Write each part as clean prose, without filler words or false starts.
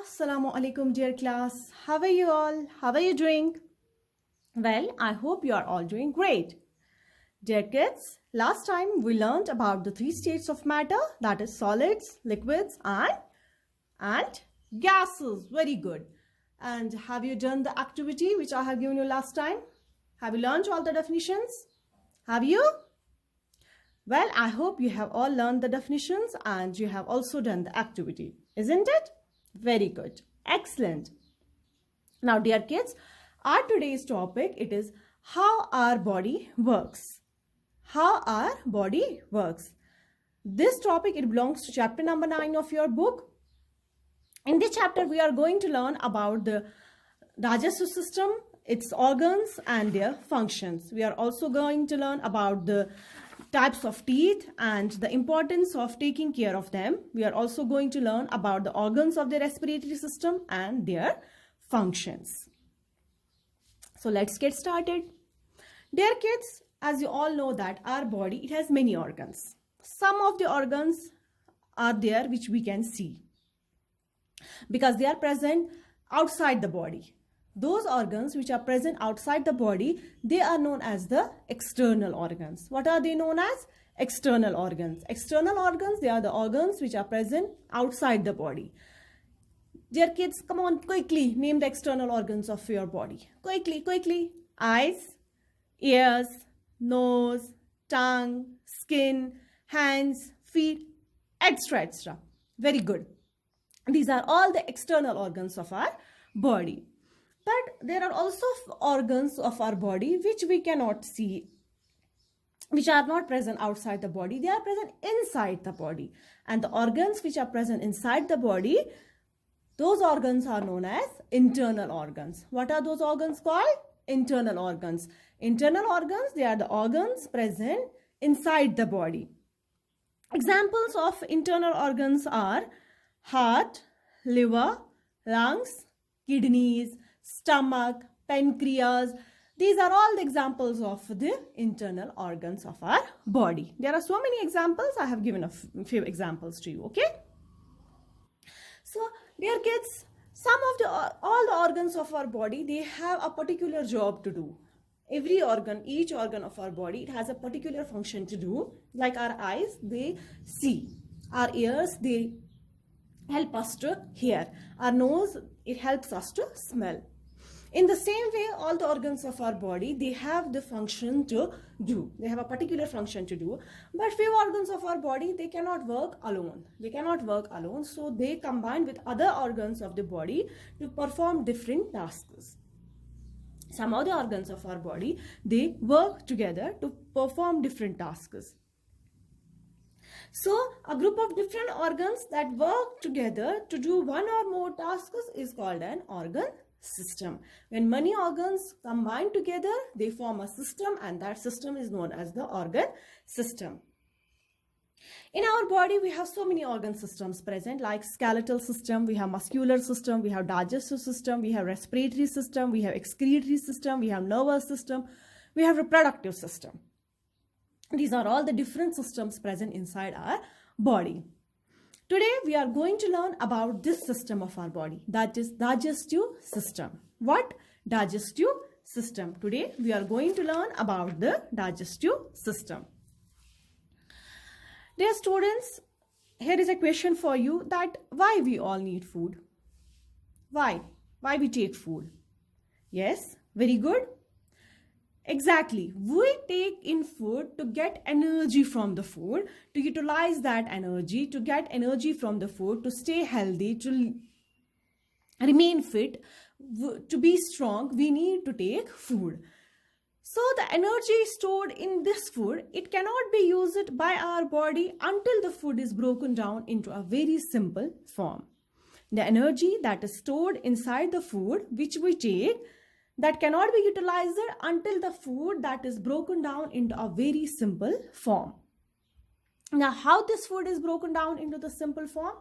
Assalamu alaikum, dear class. How are you all? How are you doing? Well, I hope you are all doing great. Dear kids, last time we learned about the three states of matter, that is solids, liquids and gases. Very good. And have you done the activity which I have given you last time? Have you learned all the definitions? Have you? Well, I hope you have all learned the definitions and you have also done the activity, isn't it? Very good. Excellent. Now, dear kids, our today's topic, it is how our body works. How our body works. This topic, it belongs to chapter number 9 of your book. In this chapter, we are going to learn about the digestive system, its organs and their functions. We are also going to learn about the types of teeth and the importance of taking care of them. We are also going to learn about the organs of the respiratory system and their functions. So let's get started. Dear kids, as you all know that our body, it has many organs. Some of the organs are there which we can see because they are present outside the body. Those organs which are present outside the body, they are known as the external organs. What are they known as? External organs. External organs, they are the organs which are present outside the body. Dear kids, come on, quickly name the external organs of your body. Quickly. Eyes, ears, nose, tongue, skin, hands, feet, etc. Very good. These are all the external organs of our body. But there are also organs of our body which we cannot see, which are not present outside the body. They are present inside the body. And the organs which are present inside the body, those organs are known as internal organs. What are those organs called? Internal organs. Internal organs, they are the organs present inside the body. Examples of internal organs are heart, liver, lungs, kidneys, stomach, pancreas. These are all the examples of the internal organs of our body. There are so many examples. I have given a few examples to you, okay? So, dear kids, all the organs of our body, they have a particular job to do. Every organ, each organ of our body, it has a particular function to do. Like our eyes, they see. Our ears, they help us to hear. Our nose, it helps us to smell. In the same way, all the organs of our body, they have the function to do. They have a particular function to do. But few organs of our body, they cannot work alone. So they combine with other organs of the body to perform different tasks. Some of the organs of our body, they work together to perform different tasks. So, a group of different organs that work together to do one or more tasks is called an organ system. When many organs combine together, they form a system, and that system is known as the organ system. In our body, we have so many organ systems present, like skeletal system, we have muscular system, we have digestive system, we have respiratory system, we have excretory system, we have nervous system, we have reproductive system. These are all the different systems present inside our body. Today, we are going to learn about this system of our body, that is digestive system. What? Digestive system. Today, we are going to learn about the digestive system. Dear students, here is a question for you that why we all need food? Why? Why we take food? Yes, very good. Exactly. We take in food to get energy from the food, to utilize that energy, to get energy from the food, to stay healthy, to remain fit, to be strong, we need to take food. So the energy stored in this food, it cannot be used by our body until the food is broken down into a very simple form. The energy that is stored inside the food which we take, that cannot be utilized until the food that is broken down into a very simple form. Now, how this food is broken down into the simple form?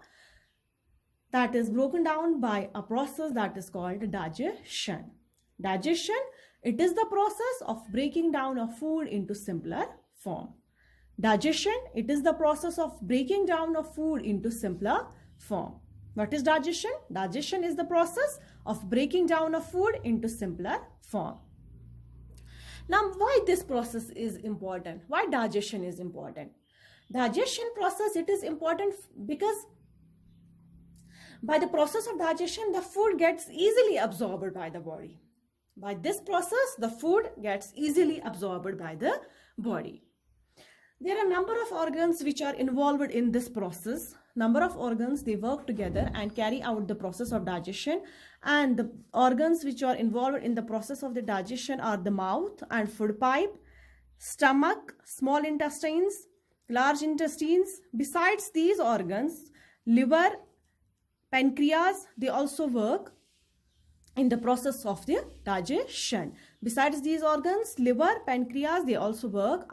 That is broken down by a process that is called digestion. Digestion, it is the process of breaking down a food into simpler form. Digestion, it is the process of breaking down a food into simpler form. What is digestion? Digestion is the process of breaking down a food into simpler form. Now, why this process is important? Why digestion is important? Digestion process, it is important because by the process of digestion, the food gets easily absorbed by the body. By this process, the food gets easily absorbed by the body. There are a number of organs which are involved in this process. Number of organs, they work together and carry out the process of digestion. And the organs which are involved in the process of the digestion are the mouth and food pipe, stomach, small intestines, large intestines. Besides these organs, liver, pancreas, they also work in the process of the digestion. Besides these organs, liver, pancreas, they also work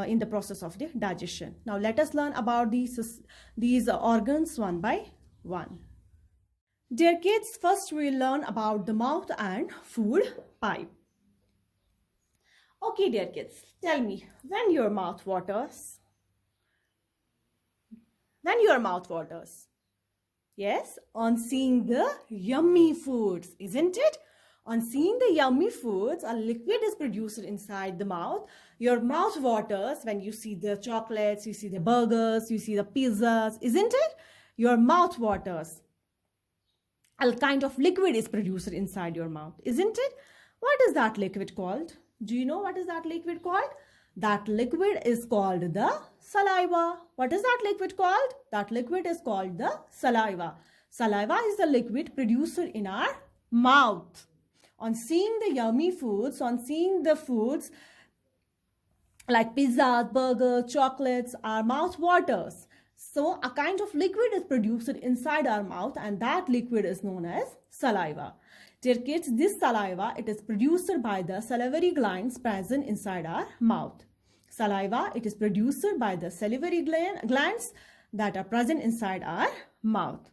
in the process of the digestion. Now let us learn about these organs one by one. Dear kids, first we will learn about the mouth and food pipe. Okay, dear kids, tell me, when your mouth waters? When your mouth waters? Yes, on seeing the yummy foods, isn't it? On seeing the yummy foods, a liquid is produced inside the mouth. Your mouth waters when you see the chocolates, you see the burgers, you see the pizzas, isn't it? Your mouth waters. A kind of liquid is produced inside your mouth, isn't it? What is that liquid called? Do you know what is that liquid called? That liquid is called the saliva. What is that liquid called? That liquid is called the saliva. Saliva is the liquid produced in our mouth. On seeing the yummy foods, on seeing the foods like pizzas, burgers, chocolates, our mouth waters. So a kind of liquid is produced inside our mouth, and that liquid is known as saliva. Dear kids, this saliva, it is produced by the salivary glands present inside our mouth. Saliva, it is produced by the salivary glands that are present inside our mouth.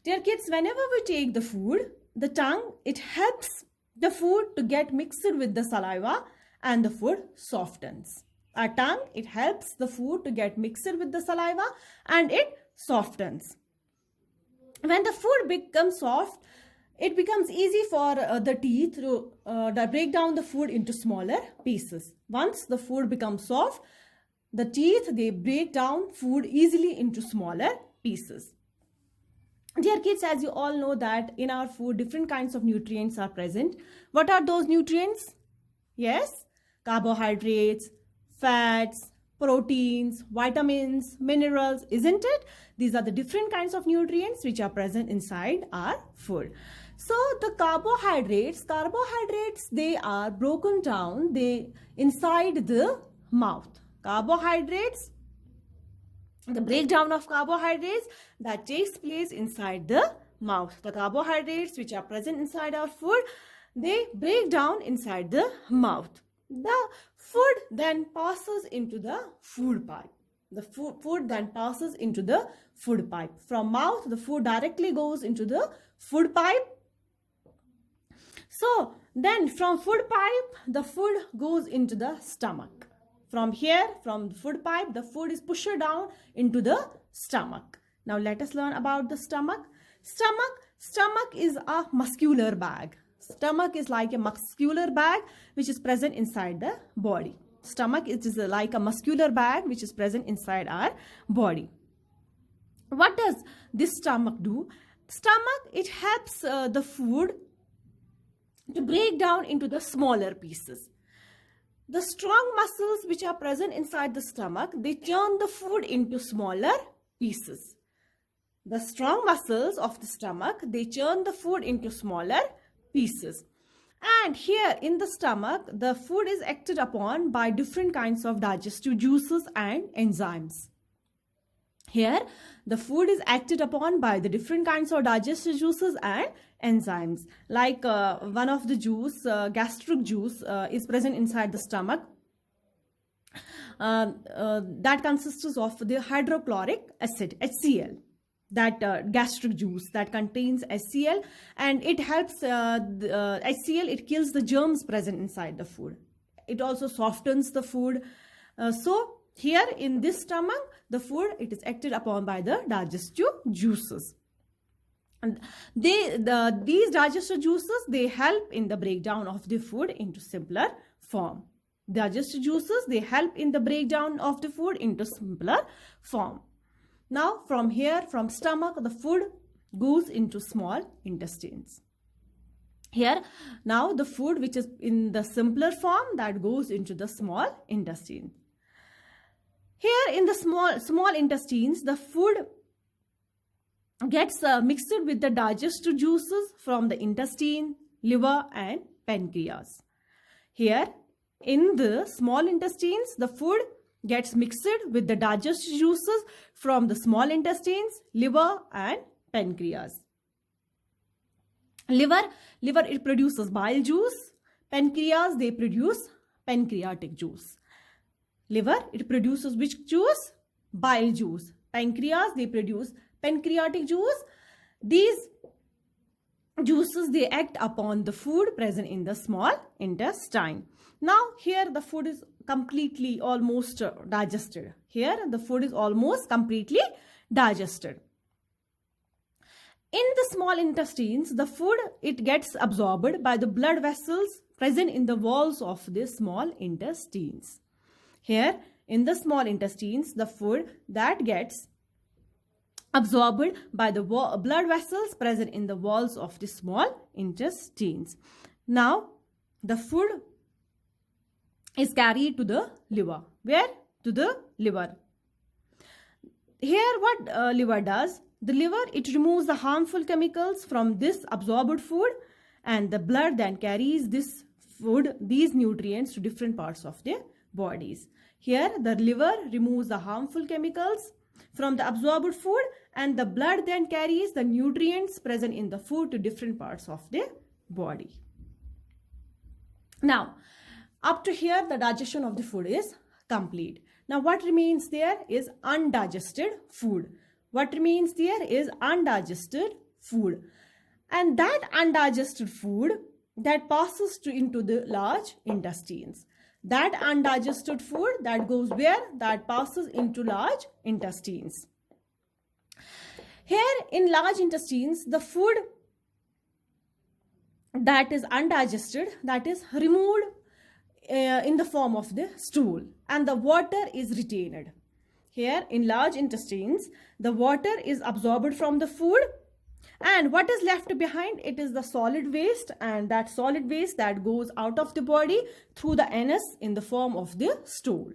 Dear kids, whenever we take the food, the tongue, it helps the food to get mixed with the saliva and the food softens. Our tongue, it helps the food to get mixed with the saliva and it softens. When the food becomes soft, it becomes easy for the teeth to break down the food into smaller pieces. Once the food becomes soft, the teeth, they break down food easily into smaller pieces. Dear kids, as you all know that in our food, different kinds of nutrients are present. What are those nutrients? Yes, carbohydrates, fats, proteins, vitamins, minerals, isn't it? These are the different kinds of nutrients which are present inside our food. So the carbohydrates, they are broken down inside the mouth. Carbohydrates, the breakdown of carbohydrates that takes place inside the mouth. The carbohydrates which are present inside our food, they break down inside the mouth. The food then passes into the food pipe. The food then passes into the food pipe. From mouth, the food directly goes into the food pipe. So then from food pipe, the food goes into the stomach. From here, from the food pipe, the food is pushed down into the stomach. Now let us learn about the stomach. Stomach is a muscular bag. Stomach is like a muscular bag which is present inside the body. Stomach is like a muscular bag which is present inside our body. What does this stomach do? Stomach, it helps the food to break down into the smaller pieces. The strong muscles which are present inside the stomach, they turn the food into smaller pieces. The strong muscles of the stomach, they turn the food into smaller pieces. And here in the stomach, the food is acted upon by different kinds of digestive juices and enzymes. Here, the food is acted upon by the different kinds of digestive juices and enzymes. Like one of the juice, gastric juice, is present inside the stomach. That consists of the hydrochloric acid, HCl. That gastric juice that contains HCl, and it helps HCl, it kills the germs present inside the food. It also softens the food. So here in this stomach, the food, it is acted upon by the digestive juices. And these digestive juices, they help in the breakdown of the food into simpler form. Digestive juices, they help in the breakdown of the food into simpler form. Now from here, from stomach, the food goes into small intestines. Here, now the food which is in the simpler form, that goes into the small intestine. Here in the small intestines, the food gets mixed with the digestive juices from the intestine, liver and pancreas. Here in the small intestines, the food gets mixed with the digestive juices from the small intestines, liver and pancreas. Liver, it produces bile juice. Pancreas, they produce pancreatic juice. Liver, it produces which juice? Bile juice. Pancreas, they produce pancreatic juice. These juices, they act upon the food present in the small intestine. Now here the food is completely almost digested. Here the food is almost completely digested. In the small intestines, the food, it gets absorbed by the blood vessels present in the walls of the small intestines. Here in the small intestines, the food that gets absorbed by the blood vessels present in the walls of the small intestines. Now the food is carried to the liver. Where? To the liver. Here what liver does? The liver, it removes the harmful chemicals from this absorbed food, and the blood then carries this food, these nutrients, to different parts of their bodies. Here the liver removes the harmful chemicals from the absorbed food, and the blood then carries the nutrients present in the food to different parts of the body. Now, up to here, the digestion of the food is complete. Now, what remains there is undigested food. What remains there is undigested food. And that undigested food, that passes into the large intestines. That undigested food, that goes where? That passes into large intestines. Here in large intestines, the food that is undigested, that is removed in the form of the stool, and the water is retained. Here in large intestines, the water is absorbed from the food, and what is left behind? It is the solid waste, and that solid waste that goes out of the body through the anus in the form of the stool.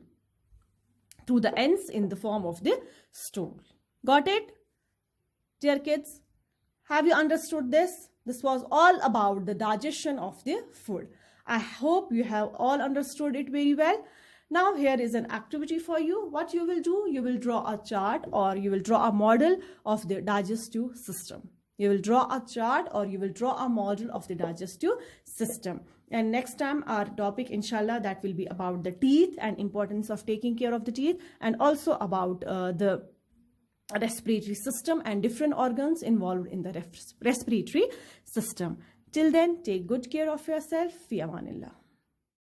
Through the anus in the form of the stool. Got it? Dear kids, have you understood this? This was all about the digestion of the food. I hope you have all understood it very well. Now here is an activity for you. What you will do, you will draw a chart or you will draw a model of the digestive system. You will draw a chart or you will draw a model of the digestive system. And next time our topic, inshallah, that will be about the teeth and importance of taking care of the teeth, and also about the respiratory system and different organs involved in the respiratory system. Till then, take good care of yourself. Fi amanillah.